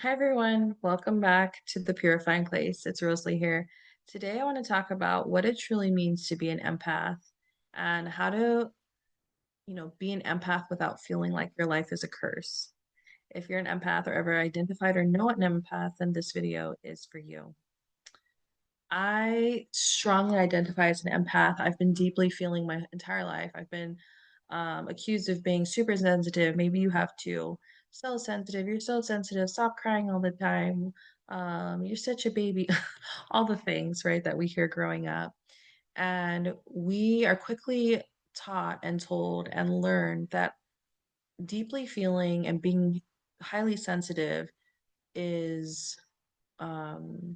Hi, everyone. Welcome back to the Purifying Place. It's Rosalie here. Today, I want to talk about what it truly means to be an empath and how to, be an empath without feeling like your life is a curse. If you're an empath or ever identified or know an empath, then this video is for you. I strongly identify as an empath. I've been deeply feeling my entire life. I've been accused of being super sensitive. Maybe you have too. So sensitive. You're so sensitive. Stop crying all the time. You're such a baby. All the things, right, that we hear growing up. And we are quickly taught and told and learned that deeply feeling and being highly sensitive is um,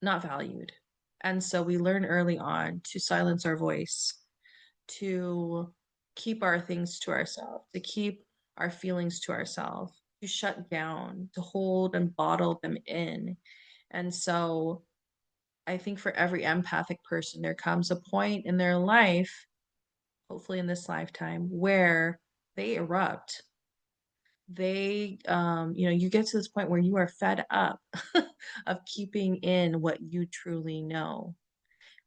not valued. And so we learn early on to silence our voice, to keep our things to ourselves, to keep our feelings to ourselves, to shut down, to hold and bottle them in. And so I think for every empathic person, there comes a point in their life, hopefully in this lifetime, where they erupt. You get to this point where you are fed up of keeping in what you truly know,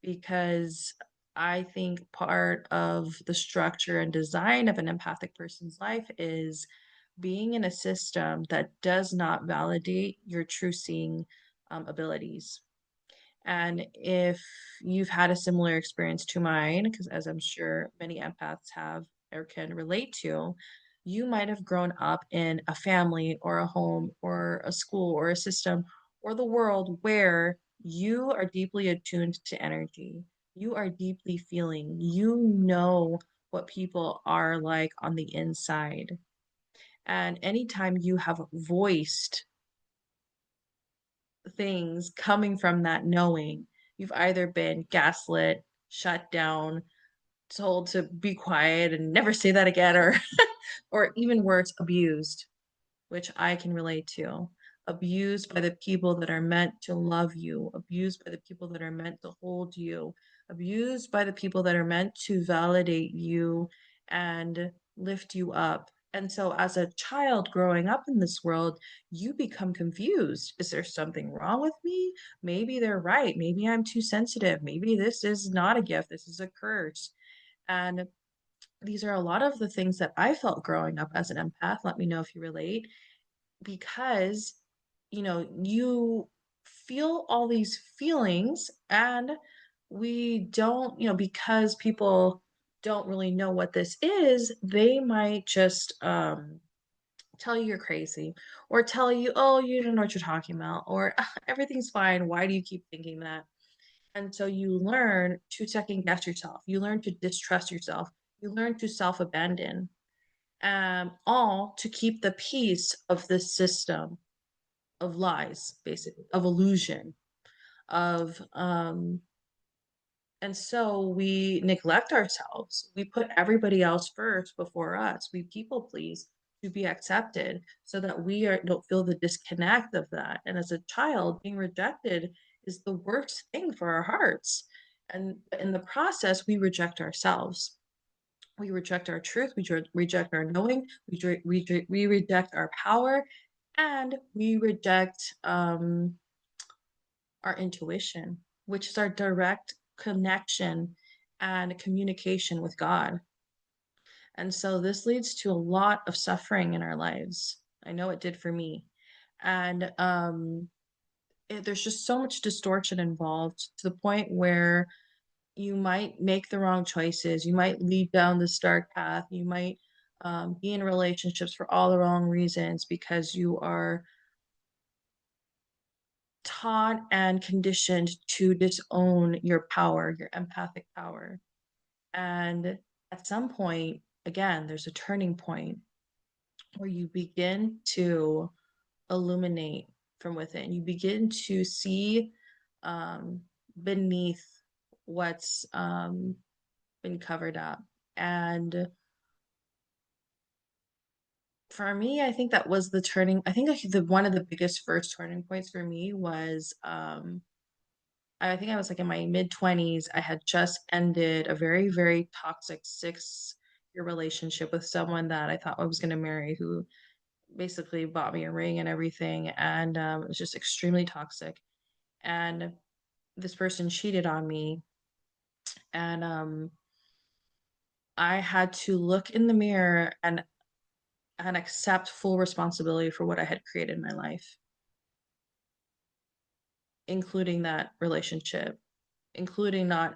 because I think part of the structure and design of an empathic person's life is being in a system that does not validate your true seeing abilities. And if you've had a similar experience to mine, because as I'm sure many empaths have or can relate to, you might have grown up in a family or a home or a school or a system or the world where you are deeply attuned to energy. You are deeply feeling. You know what people are like on the inside. And anytime you have voiced things coming from that knowing, you've either been gaslit, shut down, told to be quiet and never say that again, or or even worse, abused, which I can relate to. Abused by the people that are meant to love you, abused by the people that are meant to hold you, abused by the people that are meant to validate you and lift you up. And so, as a child growing up in this world, you become confused. Is there something wrong with me? Maybe they're right. Maybe I'm too sensitive. Maybe this is not a gift. This is a curse. And these are a lot of the things that I felt growing up as an empath. Let me know if you relate, because you feel all these feelings, and we don't, because people don't really know what this is, they might just tell you you're crazy, or tell you, oh, you don't know what you're talking about, or "Ah, everything's fine, why do you keep thinking that?" And so you learn to second guess yourself, you learn to distrust yourself, you learn to self-abandon, all to keep the peace of this system of lies, basically, of illusion, of and so we neglect ourselves. We put everybody else first before us. We people please to be accepted so that don't feel the disconnect of that. And as a child, being rejected is the worst thing for our hearts. And in the process, we reject ourselves. We reject our truth. Reject our knowing. We reject our power, and we reject our intuition, which is our direct connection and communication with God. And so this leads to a lot of suffering in our lives. I know it did for me. And there's just so much distortion involved, to the point where you might make the wrong choices. You might lead down this dark path. You might be in relationships for all the wrong reasons because you are taught and conditioned to disown your power, your empathic power. And at some point, again, there's a turning point where you begin to illuminate from within. You begin to see um, beneath what's been covered up. And for me, I think that was the turning. I think the one of the biggest first turning points for me was I think I was like in my mid 20s. I had just ended a very, very toxic 6-year relationship with someone that I thought I was going to marry, who basically bought me a ring and everything, and it was just extremely toxic. And this person cheated on me, and I had to look in the mirror and accept full responsibility for what I had created in my life, including that relationship, including not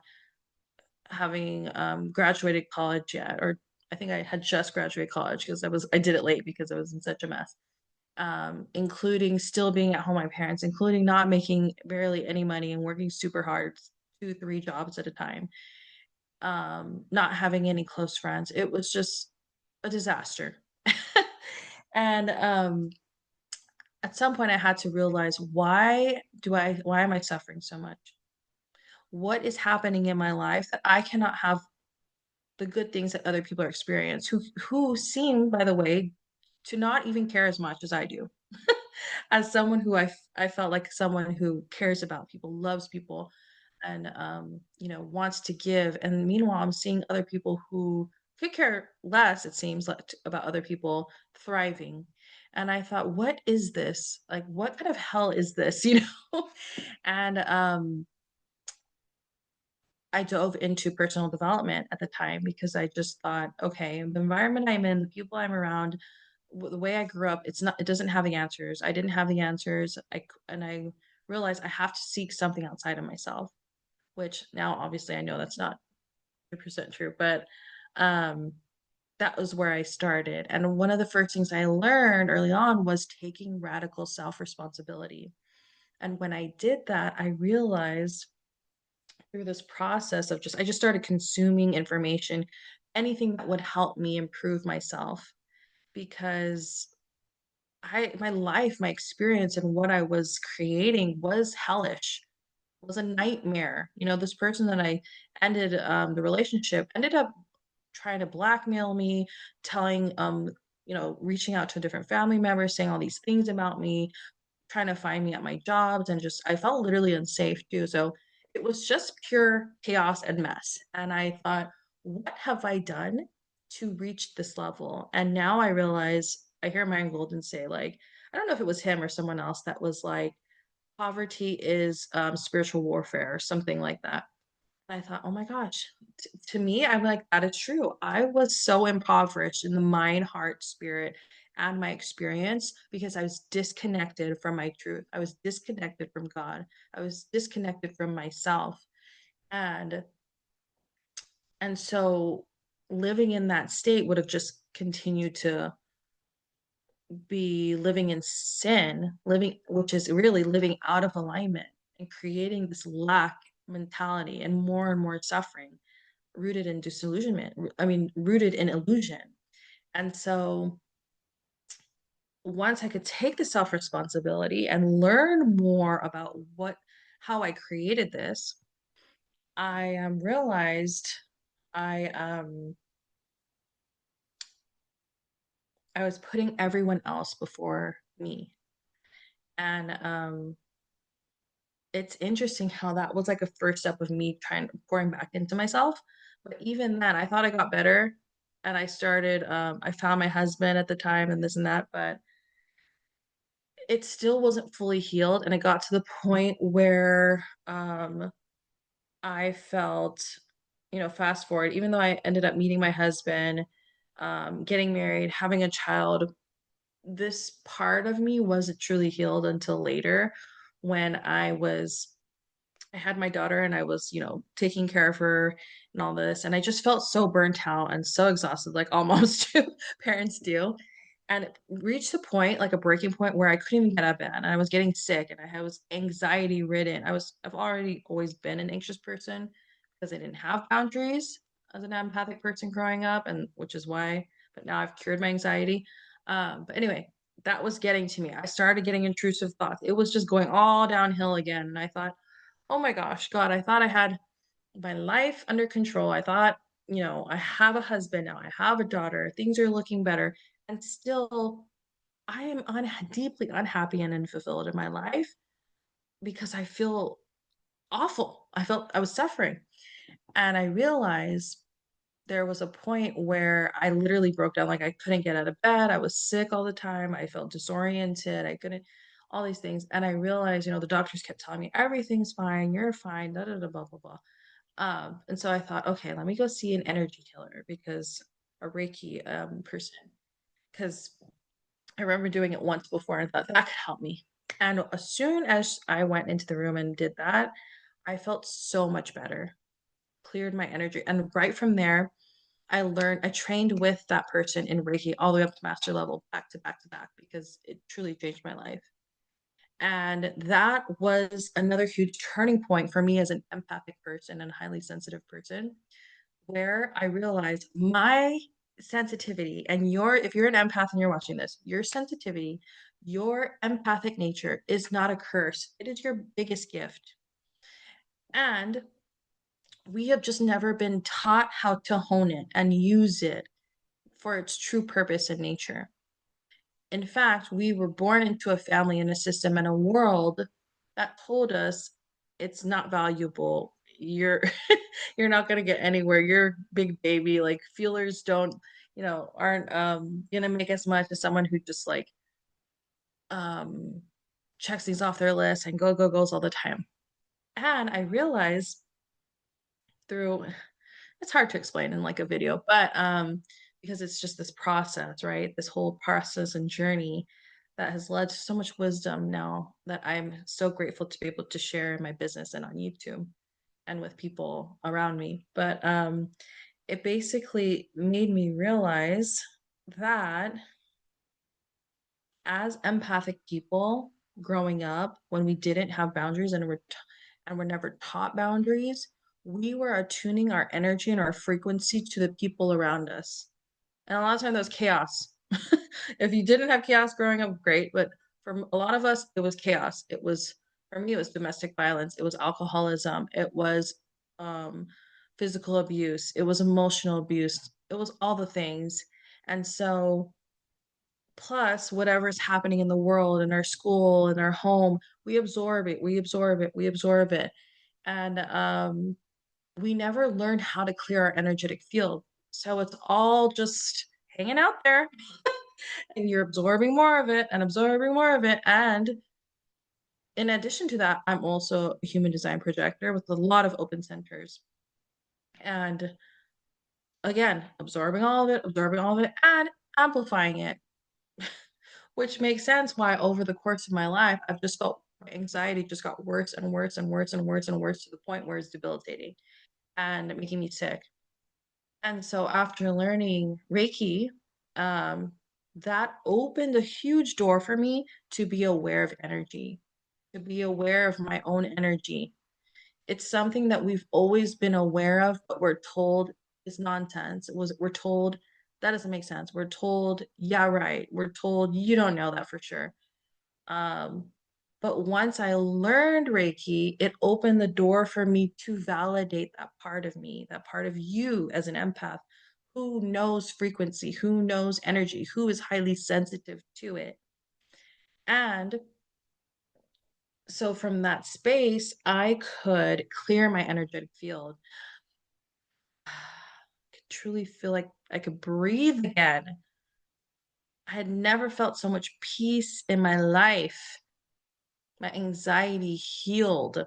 having graduated college yet, or I think I had just graduated college because I did it late because I was in such a mess. Including still being at home with my parents, including not making barely any money and working super hard, two, three jobs at a time, not having any close friends. It was just a disaster. And at some point I had to realize, why am I suffering so much? What is happening in my life that I cannot have the good things that other people are experiencing, who seem, by the way, to not even care as much as I do. As someone who I felt like someone who cares about people, loves people, and wants to give. And meanwhile, I'm seeing other people who could care less, it seems like, about other people thriving. And I thought, what is this? Like, what kind of hell is this? And I dove into personal development at the time because I just thought, okay, the environment I'm in, the people I'm around, the way I grew up, it doesn't have the answers. I didn't have the answers. And I realized I have to seek something outside of myself, which now obviously I know that's not 100% true, but um, that was where I started. And one of the first things I learned early on was taking radical self responsibility. And when I did that, I realized through this process of I just started consuming information, anything that would help me improve myself, because my life, my experience, and what I was creating was hellish, was a nightmare. This person that I ended the relationship ended up trying to blackmail me, telling reaching out to different family members, saying all these things about me, trying to find me at my jobs, and just I felt literally unsafe too. So it was just pure chaos and mess. And I thought, what have I done to reach this level? And now I realize, I hear Myron Golden say, like, I don't know if it was him or someone else that was like, poverty is spiritual warfare or something like that. I thought, oh my gosh, to me, I'm like, that is true. I was so impoverished in the mind, heart, spirit, and my experience because I was disconnected from my truth. I was disconnected from God. I was disconnected from myself. And so living in that state would have just continued to be living in sin, which is really living out of alignment and creating this lack mentality and more suffering rooted in disillusionment. I mean, rooted in illusion. And so once I could take the self responsibility and learn more about how I created this, I realized I I was putting everyone else before me. And it's interesting how that was like a first step of me trying pouring back into myself. But even then, I thought I got better, and I found my husband at the time and this and that, but it still wasn't fully healed. And it got to the point where I felt, fast forward, even though I ended up meeting my husband, getting married, having a child, this part of me wasn't truly healed until later, when I had my daughter and I was, taking care of her and all this. And I just felt so burnt out and so exhausted, like all moms do, parents do. And it reached the point, like a breaking point, where I couldn't even get out of bed and I was getting sick and I was anxiety ridden. I've already always been an anxious person because I didn't have boundaries as an empathic person growing up, and which is why, but now I've cured my anxiety. But anyway, that was getting to me. I started getting intrusive thoughts. It was just going all downhill again. And I thought, oh my gosh, God, I thought I had my life under control. I thought, I have a husband now, I have a daughter, things are looking better. And still, I am deeply unhappy and unfulfilled in my life because I feel awful. I felt I was suffering. And I realized there was a point where I literally broke down, like I couldn't get out of bed. I was sick all the time. I felt disoriented. I couldn't, all these things. And I realized, the doctors kept telling me everything's fine, you're fine, da da da blah blah blah. And so I thought, okay, let me go see an energy healer because a Reiki person, because I remember doing it once before and thought that could help me. And as soon as I went into the room and did that, I felt so much better, cleared my energy. And right from there, I trained with that person in Reiki all the way up to master level, back to back to back, because it truly changed my life. And that was another huge turning point for me as an empathic person and highly sensitive person, where I realized my sensitivity and if you're an empath and you're watching this, your sensitivity, your empathic nature is not a curse. It is your biggest gift. And we have just never been taught how to hone it and use it for its true purpose and nature. In fact, we were born into a family and a system and a world that told us it's not valuable. You're you're not gonna get anywhere. You're a big baby. Like feelers don't, aren't gonna make as much as someone who just like um checks these off their list and goes all the time. And I realized through it's hard to explain in like a video, but because it's just this process, right? This whole process and journey that has led to so much wisdom now that I'm so grateful to be able to share in my business and on YouTube and with people around me. But it basically made me realize that as empathic people growing up, when we didn't have boundaries and were never taught boundaries, we were attuning our energy and our frequency to the people around us. And a lot of times that was chaos. If you didn't have chaos growing up, great. But for a lot of us, it was chaos. For me, it was domestic violence. It was alcoholism. It was um, physical abuse. It was emotional abuse. It was all the things. And so, plus whatever's happening in the world, in our school, in our home, we absorb it. We absorb it. We absorb it. And we never learned how to clear our energetic field. So it's all just hanging out there and you're absorbing more of it and absorbing more of it. And in addition to that, I'm also a human design projector with a lot of open centers. And again, absorbing all of it, and amplifying it, which makes sense why over the course of my life, I've just felt my anxiety just got worse and worse and worse and worse and worse to the point where it's debilitating and making me sick. And so after learning Reiki, um, that opened a huge door for me to be aware of energy, to be aware of my own energy. It's something that we've always been aware of, but we're told is nonsense. We're told that doesn't make sense. We're told, yeah, right. We're told you don't know that for sure. Um, but once I learned Reiki, it opened the door for me to validate that part of me, that part of you as an empath who knows frequency, who knows energy, who is highly sensitive to it. And so from that space, I could clear my energetic field. I could truly feel like I could breathe again. I had never felt so much peace in my life. My anxiety healed.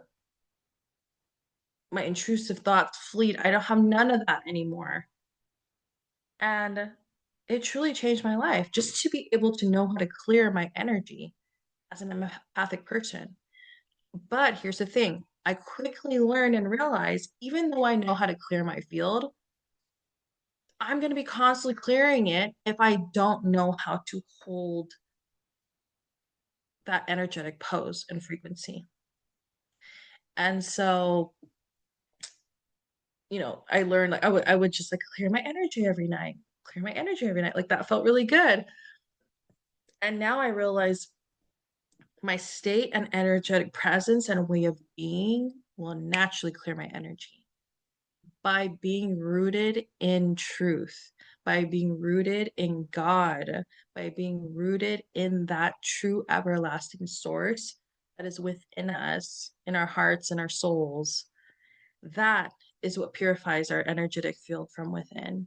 My intrusive thoughts fleet. I don't have none of that anymore. And it truly changed my life just to be able to know how to clear my energy as an empathic person. But here's the thing, I quickly learned and realized even though I know how to clear my field, I'm going to be constantly clearing it if I don't know how to hold that energetic pose and frequency. And so, I learned like I would just like clear my energy every night, clear my energy every night. Like that felt really good. And now I realize my state and energetic presence and way of being will naturally clear my energy by being rooted in truth, by being rooted in God, by being rooted in that true everlasting source that is within us, in our hearts and our souls. That is what purifies our energetic field from within.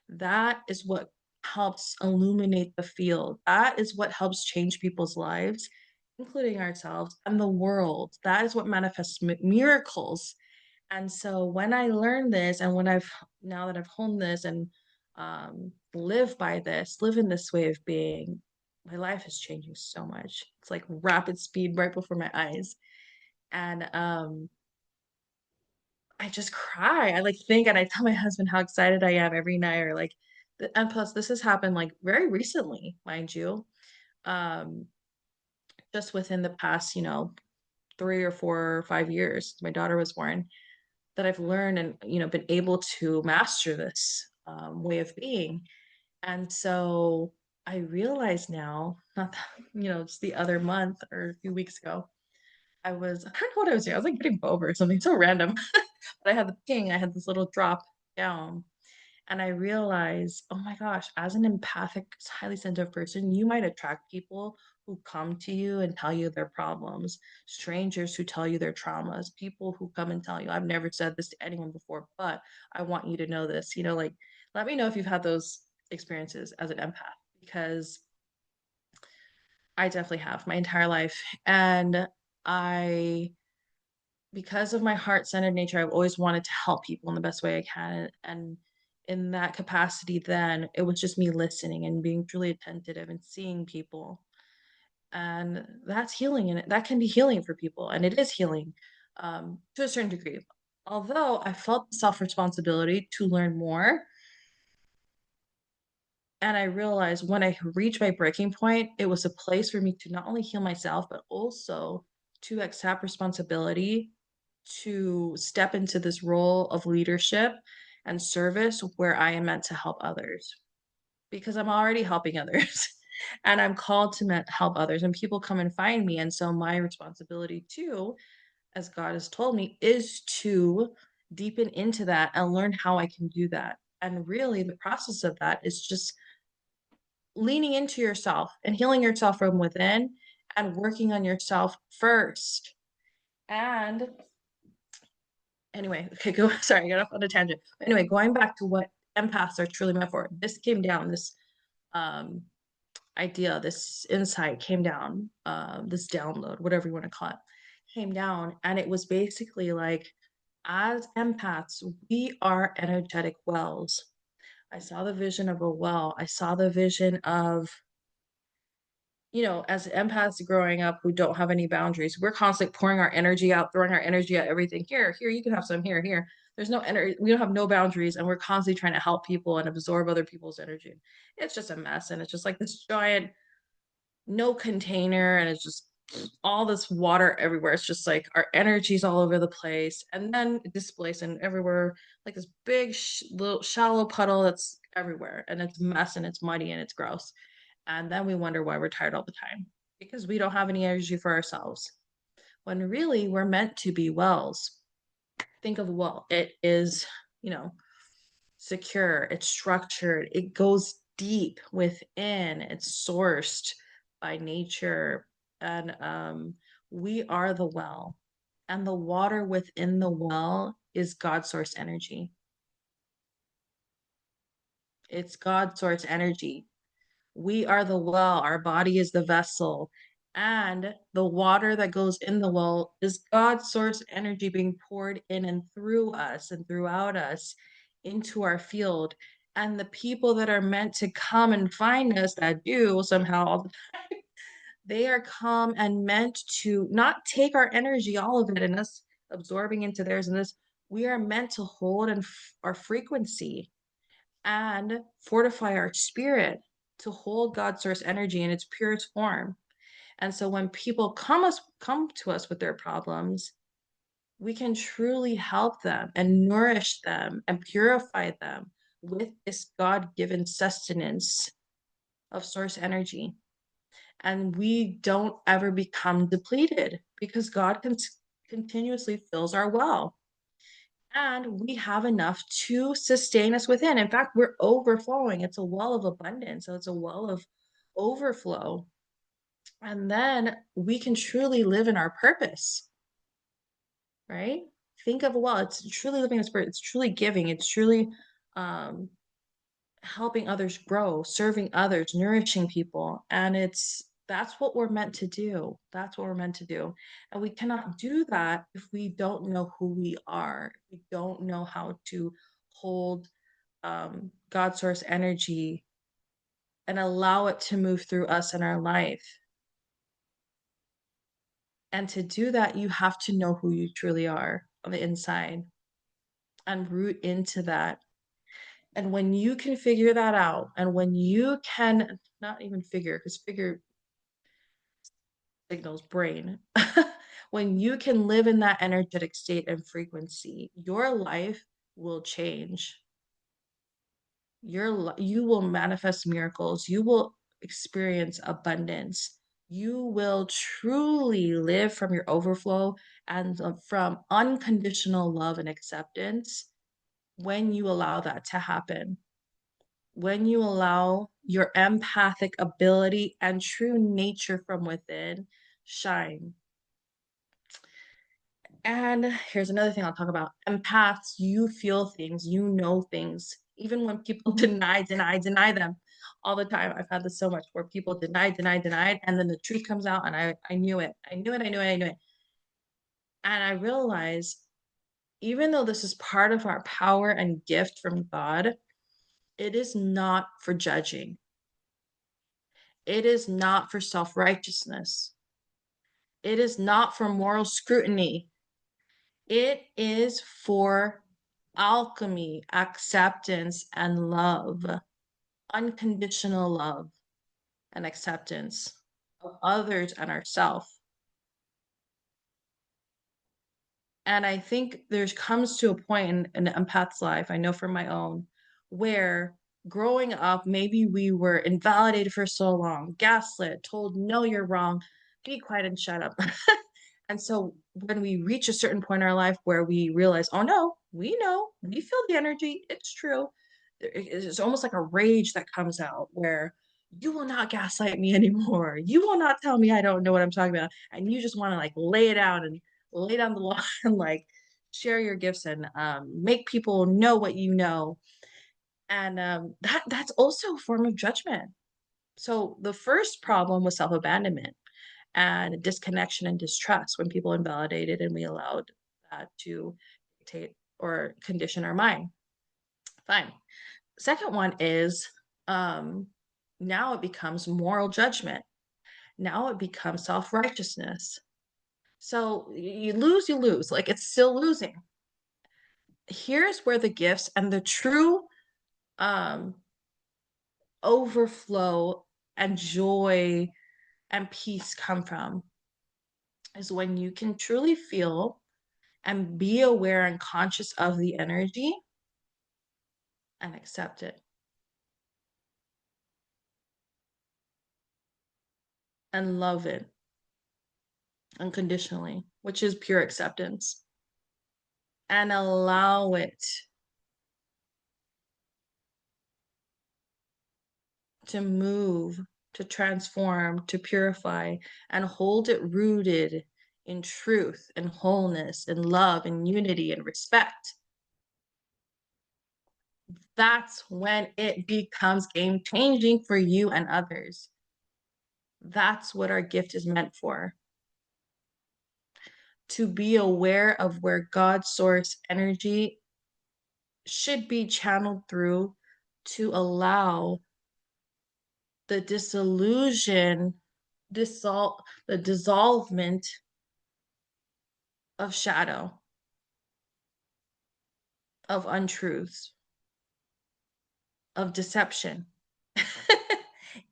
That is what helps illuminate the field. That is what helps change people's lives, including ourselves and the world. That is what manifests miracles. And so when I learned this, and when I've now that I've honed this and live by this, live in this way of being, my life is changing so much. It's like rapid speed right before my eyes. And I just cry. I like think and I tell my husband how excited I am every night or like and plus this has happened like very recently, mind you. Um just within the past, 3 or 4 or 5 years, my daughter was born, that I've learned and been able to master this way of being. And so I realize now, not that, just the other month or a few weeks ago, I don't know what I was doing. I was like getting boba or something so random. But I had the ping, I had this little drop down. And I realized, oh my gosh, as an empathic, highly sensitive person, you might attract people who come to you and tell you their problems, strangers who tell you their traumas, people who come and tell you, I've never said this to anyone before, but I want you to know this. Like, let me know if you've had those experiences as an empath, because I definitely have my entire life. And I because of my heart-centered nature, I've always wanted to help people in the best way I can. And in that capacity, then it was just me listening and being truly attentive and seeing people. And that's healing, and that can be healing for people. And it is healing to a certain degree. Although I felt self responsibility to learn more. And I realized when I reached my breaking point, it was a place for me to not only heal myself, but also to accept responsibility to step into this role of leadership and service where I am meant to help others because I'm already helping others and I'm called to help others and people come and find me. And so my responsibility too, as God has told me, is to deepen into that and learn how I can do that. And really the process of that is just leaning into yourself and healing yourself from within and working on yourself first. And anyway, okay, go. Sorry, I got off on a tangent. Anyway, going back to what empaths are truly meant for, this came down, this um, idea, this insight came down, this download, whatever you want to call it, came down. And it was basically like, as empaths, we are energetic wells. I saw the vision of a well. I saw the vision of as empaths growing up who don't have any boundaries, we're constantly pouring our energy out, throwing our energy at everything. Here, you can have some, here. There's no energy, we don't have no boundaries, and we're constantly trying to help people and absorb other people's energy. It's just a mess, and it's just like this giant no container, and it's just all this water everywhere. It's just like our energy's all over the place, and then displaced and everywhere, like this big, little shallow puddle that's everywhere, and it's mess and it's muddy and it's gross. And then we wonder why we're tired all the time because we don't have any energy for ourselves. When really we're meant to be wells. Think of a well. It is, you know, secure, it's structured, it goes deep within, it's sourced by nature. And we are the well. And the water within the well is God source energy. It's God source energy. We are the well, our body is the vessel, and the water that goes in the well is God's source energy being poured in and through us and throughout us into our field. And the people that are meant to come and find us that do somehow, they are come and meant to not take our energy, all of it, and us absorbing into theirs and this. We are meant to hold and our frequency and fortify our spirit to hold God's source energy in its purest form. And so when people come to us with their problems, we can truly help them and nourish them and purify them with this God-given sustenance of source energy. And we don't ever become depleted because God continuously fills our well and we have enough to sustain us within. In fact, we're overflowing. It's a well of abundance. So it's a well of overflow. And then we can truly live in our purpose, right? think of, well, it's truly living in the spirit, it's truly giving, it's truly um helping others grow, serving others, nourishing people. And that's what we're meant to do. That's what we're meant to do. And we cannot do that if we don't know who we are. If we don't know how to hold God source energy and allow it to move through us in our life. And to do that, you have to know who you truly are on the inside and root into that. And when you can figure that out, and when you can not even figure, because figure signals brain, when you can live in that energetic state and frequency, your life will change. You will manifest miracles. You will experience abundance. You will truly live from your overflow and from unconditional love and acceptance when you allow that to happen. When you allow your empathic ability and true nature from within shine. And here's another thing I'll talk about. Empaths, you feel things, you know things, even when people deny them all the time. I've had this so much where people denied, and then the truth comes out and I knew it. I knew it, I knew it, I knew it. And I realized, even though this is part of our power and gift from God, it is not for judging. It is not for self-righteousness. It is not for moral scrutiny. It is for alchemy, acceptance, and love, unconditional love and acceptance of others and ourselves. And I think there's comes to a point in an empath's life, I know from my own, where growing up, maybe we were invalidated for so long, gaslit, told, no, you're wrong, be quiet and shut up. And so when we reach a certain point in our life where we realize, oh no, we feel the energy, it's true. It's almost like a rage that comes out where you will not gaslight me anymore. You will not tell me I don't know what I'm talking about. And you just want to like lay it out and lay down the law and like share your gifts and make people know what you know. And that's also a form of judgment. So the first problem was self-abandonment and disconnection and distrust when people invalidated and we allowed that to dictate or condition our mind. Fine. Second one is now it becomes moral judgment. Now it becomes self-righteousness. So you lose, you lose. Like it's still losing. Here's where the gifts and the true um overflow and joy and peace come from is when you can truly feel and be aware and conscious of the energy and accept it and love it unconditionally, which is pure acceptance, and allow it to move, to transform, to purify, and hold it rooted in truth and wholeness and love and unity and respect. That's when it becomes game changing for you and others. That's what our gift is meant for. To be aware of where God's source energy should be channeled through to allow the dissolution, the dissolvement of shadow, of untruths, of deception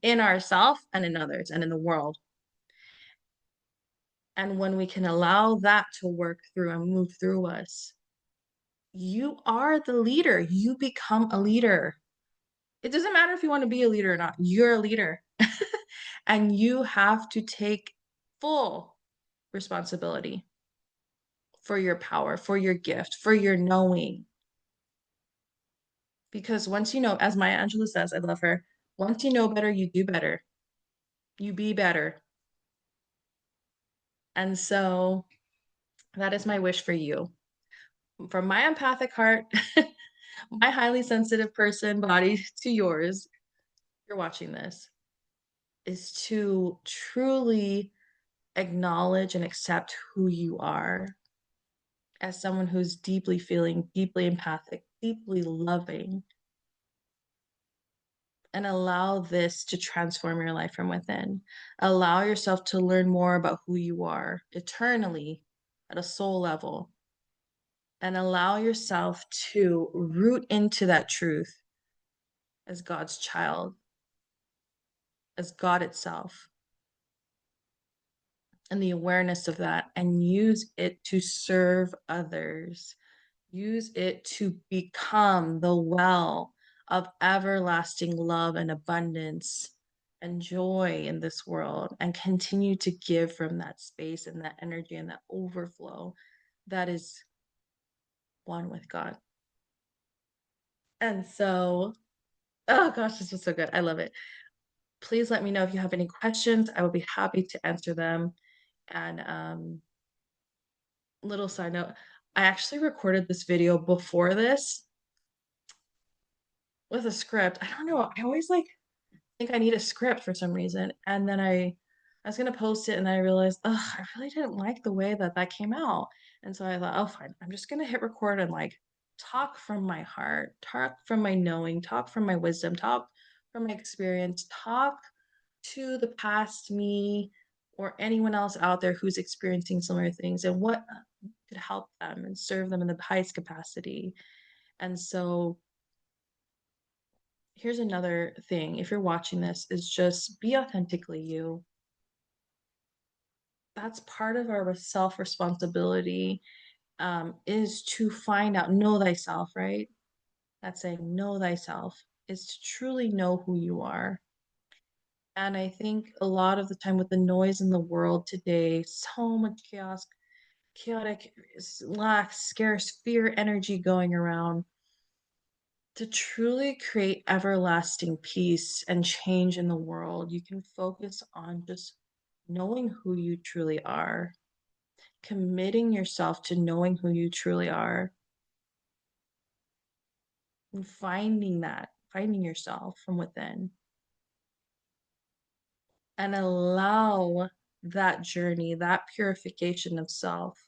in ourselves and in others and in the world. And when we can allow that to work through and move through us, you are the leader. You become a leader. It doesn't matter if you want to be a leader or not. You're a leader. And you have to take full responsibility for your power, for your gift, for your knowing. Because once you know, as Maya Angelou says, I love her, once you know better, you do better. You be better. And so that is my wish for you. from my empathic heart, my highly sensitive person body to yours, you're watching this, is to truly acknowledge and accept who you are as someone who's deeply feeling, deeply empathic, deeply loving, and allow this to transform your life from within. Allow yourself to learn more about who you are eternally at a soul level, and allow yourself to root into that truth as God's child, as God itself, and the awareness of that, and use it to serve others. Use it to become the well of everlasting love and abundance and joy in this world, and continue to give from that space and that energy and that overflow that is one with God. And so, oh gosh, this was so good. I love it. Please let me know if you have any questions. I will be happy to answer them. And little side note, I actually recorded this video before this with a script. I don't know. I always like think I need a script for some reason. And then I was gonna post it and I realized, oh, I really didn't like the way that that came out. And so I thought, oh, fine, I'm just gonna hit record and like talk from my heart, talk from my knowing, talk from my wisdom, talk from my experience, talk to the past me or anyone else out there who's experiencing similar things and what could help them and serve them in the highest capacity. And so here's another thing. If you're watching this, is just be authentically you. That's part of our self responsibility, is to find out, know thyself, right? That's saying know thyself, is to truly know who you are. And I think a lot of the time with the noise in the world today, so much chaos, chaotic, lack, scarce, fear energy going around, to truly create everlasting peace and change in the world, you can focus on just knowing who you truly are, committing yourself to knowing who you truly are, and finding that, finding yourself from within, and allow that journey, that purification of self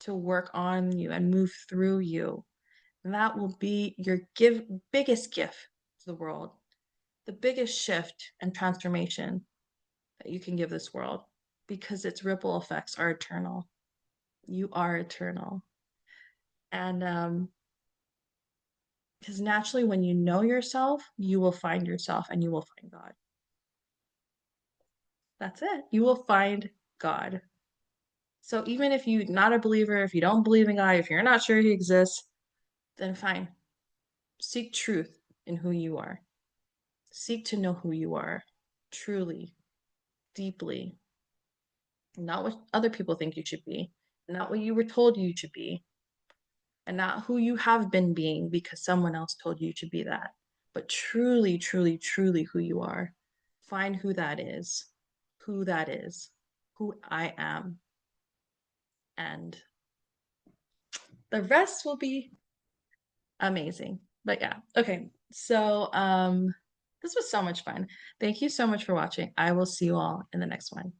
to work on you and move through you. And that will be your biggest gift to the world, the biggest shift and transformation that you can give this world, because its ripple effects are eternal. You are eternal. And because naturally, when you know yourself, you will find yourself and you will find God. That's it. You will find God. So even if you're not a believer, if you don't believe in God, if you're not sure he exists, then fine. Seek truth in who you are. Seek to know who you are truly, deeply, not what other people think you should be, not what you were told you should be, and not who you have been being because someone else told you to be that, but truly, truly, truly who you are. Find who that is, who I am, and the rest will be amazing. But yeah, okay. So, this was so much fun. Thank you so much for watching. I will see you all in the next one.